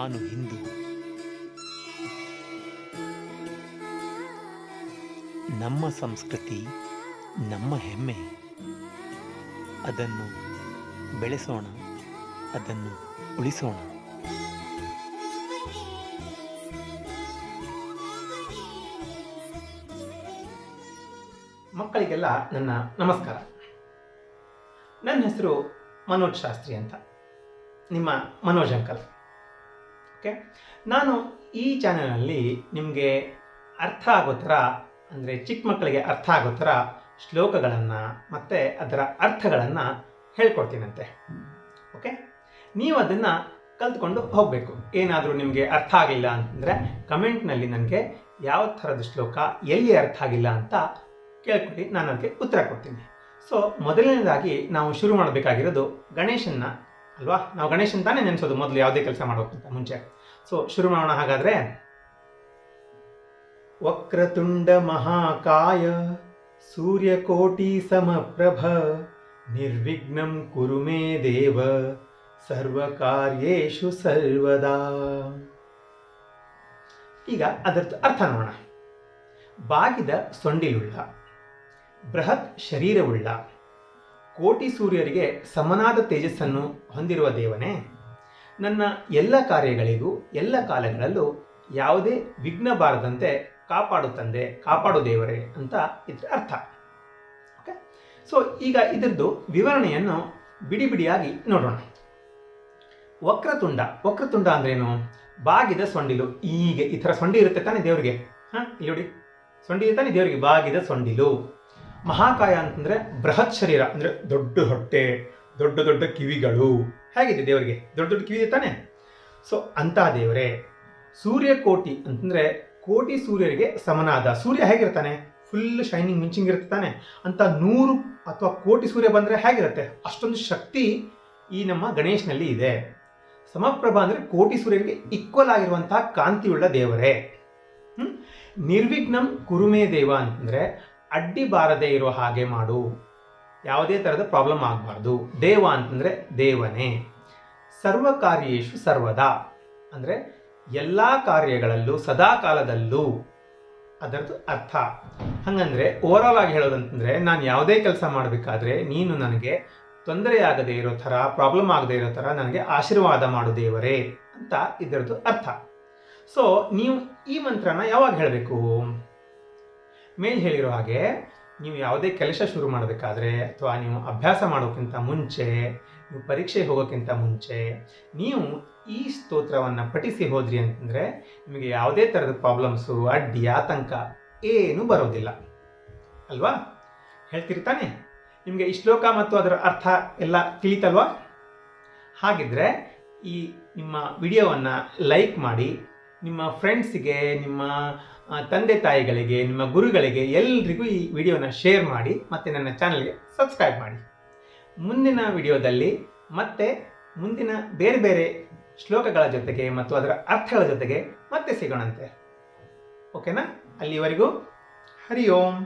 ನಾನು ಹಿಂದೂ. ನಮ್ಮ ಸಂಸ್ಕೃತಿ ನಮ್ಮ ಹೆಮ್ಮೆ. ಅದನ್ನು ಬೆಳೆಸೋಣ, ಅದನ್ನು ಉಳಿಸೋಣ. ಮಕ್ಕಳಿಗೆಲ್ಲ ನನ್ನ ನಮಸ್ಕಾರ. ನನ್ನ ಹೆಸರು ಮನೋಜ್ ಶಾಸ್ತ್ರಿ ಅಂತ, ನಿಮ್ಮ ಮನೋಜ್ ಅಂಕಲ್. ಓಕೆ, ನಾನು ಈ ಚಾನಲ್ನಲ್ಲಿ ನಿಮಗೆ ಅರ್ಥ ಆಗೋ ಥರ, ಅಂದರೆ ಚಿಕ್ಕ ಮಕ್ಕಳಿಗೆ ಅರ್ಥ ಆಗೋ ಥರ ಶ್ಲೋಕಗಳನ್ನು ಮತ್ತು ಅದರ ಅರ್ಥಗಳನ್ನು ಹೇಳ್ಕೊಡ್ತೀನಂತೆ. ಓಕೆ, ನೀವು ಅದನ್ನು ಕಲ್ತ್ಕೊಂಡು ಹೋಗಬೇಕು. ಏನಾದರೂ ನಿಮಗೆ ಅರ್ಥ ಆಗಲಿಲ್ಲ ಅಂತಂದರೆ ಕಮೆಂಟ್ನಲ್ಲಿ ನನಗೆ ಯಾವ ಥರದ ಶ್ಲೋಕ ಎಲ್ಲಿ ಅರ್ಥ ಆಗಿಲ್ಲ ಅಂತ ಕೇಳ್ಕೊಳ್ಳಿ, ನಾನು ಅದಕ್ಕೆ ಉತ್ತರ ಕೊಡ್ತೀನಿ. ಸೊ ಮೊದಲನೇದಾಗಿ ನಾವು ಶುರು ಮಾಡಬೇಕಾಗಿರೋದು ಗಣೇಶನ್ನ ಅಲ್ವಾ. ನಾವು ಗಣೇಶನ್ ತಾನೇ ನೆನೆಸೋದು ಮೊದಲು ಯಾವುದೇ ಕೆಲಸ ಮಾಡೋಕ್ಕಿಂತ ಮುಂಚೆ. ಸೊ ಶುರು ಮಾಡೋಣ. ಹಾಗಾದರೆ, ವಕ್ರತುಂಡ ಮಹಾಕಾಯ ಸೂರ್ಯಕೋಟಿ ಸಮಪ್ರಭ ನಿರ್ವಿಘ್ನಂ ಕುರು ಮೇ ದೇವ ಸರ್ವಕಾರ್ಯೇಷು ಸರ್ವದಾ. ಈಗ ಅದರ ಅರ್ಥ ನೋಡೋಣ. ಬಾಗಿದ ಸೊಂಡಿಲುಳ್ಳ, ಬೃಹತ್ ಶರೀರವುಳ್ಳ, ಕೋಟಿ ಸೂರ್ಯರಿಗೆ ಸಮನಾದ ತೇಜಸ್ಸನ್ನು ಹೊಂದಿರುವ ದೇವನೇ, ನನ್ನ ಎಲ್ಲ ಕಾರ್ಯಗಳಿಗೂ ಎಲ್ಲ ಕಾಲಗಳಲ್ಲೂ ಯಾವುದೇ ವಿಘ್ನ ಬಾರದಂತೆ ಕಾಪಾಡು ತಂದೆ, ಕಾಪಾಡು ದೇವರೇ ಅಂತ ಇದರ ಅರ್ಥ. ಓಕೆ, ಸೊ ಈಗ ಇದರದ್ದು ವಿವರಣೆಯನ್ನು ಬಿಡಿ ಬಿಡಿಯಾಗಿ ನೋಡೋಣ. ವಕ್ರತುಂಡ ಅಂದ್ರೇನು? ಬಾಗಿದ ಸೊಂಡಿಲು. ಈಗ ಈ ಥರ ಸೊಂಡಿ ಇರುತ್ತೆ ತಾನೇ ದೇವರಿಗೆ. ಇಲ್ಲಿ ನೋಡಿ, ಸೊಂಡಿ ತಾನೇ ದೇವರಿಗೆ, ಬಾಗಿದ ಸೊಂಡಿಲು. ಮಹಾಕಾಯ ಅಂತಂದರೆ ಬೃಹತ್ ಶರೀರ, ಅಂದರೆ ದೊಡ್ಡ ಹೊಟ್ಟೆ, ದೊಡ್ಡ ದೊಡ್ಡ ಕಿವಿಗಳು. ಹೇಗಿದೆ ದೇವರಿಗೆ? ದೊಡ್ಡ ದೊಡ್ಡ ಕಿವಿ ಇದೆ ತಾನೆ. ಸೊ ಅಂಥ ದೇವರೇ. ಸೂರ್ಯಕೋಟಿ ಅಂತಂದರೆ ಕೋಟಿ ಸೂರ್ಯರಿಗೆ ಸಮನಾದ. ಸೂರ್ಯ ಹೇಗಿರ್ತಾನೆ? ಫುಲ್ ಶೈನಿಂಗ್ ಮಿಂಚಿಂಗ್ ಇರುತ್ತೆ ತಾನೆ. ಅಂತ 100 ಅಥವಾ ಕೋಟಿ ಸೂರ್ಯ ಬಂದರೆ ಹೇಗಿರುತ್ತೆ? ಅಷ್ಟೊಂದು ಶಕ್ತಿ ಈ ನಮ್ಮ ಗಣೇಶನಲ್ಲಿ ಇದೆ. ಸಮಪ್ರಭಾ ಅಂದರೆ ಕೋಟಿ ಸೂರ್ಯರಿಗೆ ಈಕ್ವಲ್ ಆಗಿರುವಂತಹ ಕಾಂತಿಯುಳ್ಳ ದೇವರೇ. ನಿರ್ವಿಘ್ನಂ ಕುರುಮೇ ದೇವ ಅಂತಂದರೆ ಅಡ್ಡಿ ಬಾರದೇ ಇರೋ ಹಾಗೆ ಮಾಡು, ಯಾವುದೇ ಥರದ ಪ್ರಾಬ್ಲಮ್ ಆಗಬಾರ್ದು. ದೇವ ಅಂತಂದರೆ ದೇವನೇ. ಸರ್ವಕಾರ್ಯೇಷು ಸರ್ವದಾ ಅಂದರೆ ಎಲ್ಲ ಕಾರ್ಯಗಳಲ್ಲೂ ಸದಾ ಕಾಲದಲ್ಲೂ. ಅದರದ್ದು ಅರ್ಥ ಹಾಗಂದರೆ ಓವರಾಲ್ ಆಗಿ ಹೇಳೋದಂತಂದರೆ, ನಾನು ಯಾವುದೇ ಕೆಲಸ ಮಾಡಬೇಕಾದ್ರೆ ನೀನು ನನಗೆ ತೊಂದರೆಯಾಗದೇ ಇರೋ ಥರ, ಪ್ರಾಬ್ಲಮ್ ಆಗದೇ ಇರೋ ಥರ ನನಗೆ ಆಶೀರ್ವಾದ ಮಾಡು ದೇವರೇ ಅಂತ ಇದರದ್ದು ಅರ್ಥ. ಸೊ ನೀವು ಈ ಮಂತ್ರನ ಯಾವಾಗ ಹೇಳಬೇಕು? ಮೇಲೆ ಹೇಳಿರೋ ಹಾಗೆ ನೀವು ಯಾವುದೇ ಕೆಲಸ ಶುರು ಮಾಡಬೇಕಾದ್ರೆ, ಅಥವಾ ನೀವು ಅಭ್ಯಾಸ ಮಾಡೋಕ್ಕಿಂತ ಮುಂಚೆ, ನೀವು ಪರೀಕ್ಷೆಗೆ ಹೋಗೋಕ್ಕಿಂತ ಮುಂಚೆ ನೀವು ಈ ಸ್ತೋತ್ರವನ್ನು ಪಠಿಸಿ ಹೋದ್ರಿ ಅಂತಂದರೆ ನಿಮಗೆ ಯಾವುದೇ ಥರದ ಪ್ರಾಬ್ಲಮ್ಸು, ಅಡ್ಡಿ, ಆತಂಕ ಏನೂ ಬರೋದಿಲ್ಲ ಅಲ್ವಾ? ಹೇಳ್ತಿರ್ತಾನೆ. ನಿಮಗೆ ಈ ಶ್ಲೋಕ ಮತ್ತು ಅದರ ಅರ್ಥ ಎಲ್ಲ ತಿಳಿತಲ್ವಾ? ಹಾಗಿದ್ರೆ ಈ ನಿಮ್ಮ ವಿಡಿಯೋವನ್ನು ಲೈಕ್ ಮಾಡಿ, ನಿಮ್ಮ ಫ್ರೆಂಡ್ಸಿಗೆ, ನಿಮ್ಮ ತಂದೆ ತಾಯಿಗಳಿಗೆ, ನಿಮ್ಮ ಗುರುಗಳಿಗೆ ಎಲ್ರಿಗೂ ಈ ವಿಡಿಯೋನ ಶೇರ್ ಮಾಡಿ, ಮತ್ತು ನನ್ನ ಚಾನಲ್ಗೆ ಸಬ್ಸ್ಕ್ರೈಬ್ ಮಾಡಿ. ಮುಂದಿನ ವಿಡಿಯೋದಲ್ಲಿ ಮತ್ತೆ ಮುಂದಿನ ಬೇರೆ ಬೇರೆ ಶ್ಲೋಕಗಳ ಜೊತೆಗೆ ಮತ್ತು ಅದರ ಅರ್ಥಗಳ ಜೊತೆಗೆ ಮತ್ತೆ ಸಿಗೋಣಂತೆ. ಓಕೆನಾ? ಅಲ್ಲಿವರೆಗೂ ಹರಿ ಓಂ.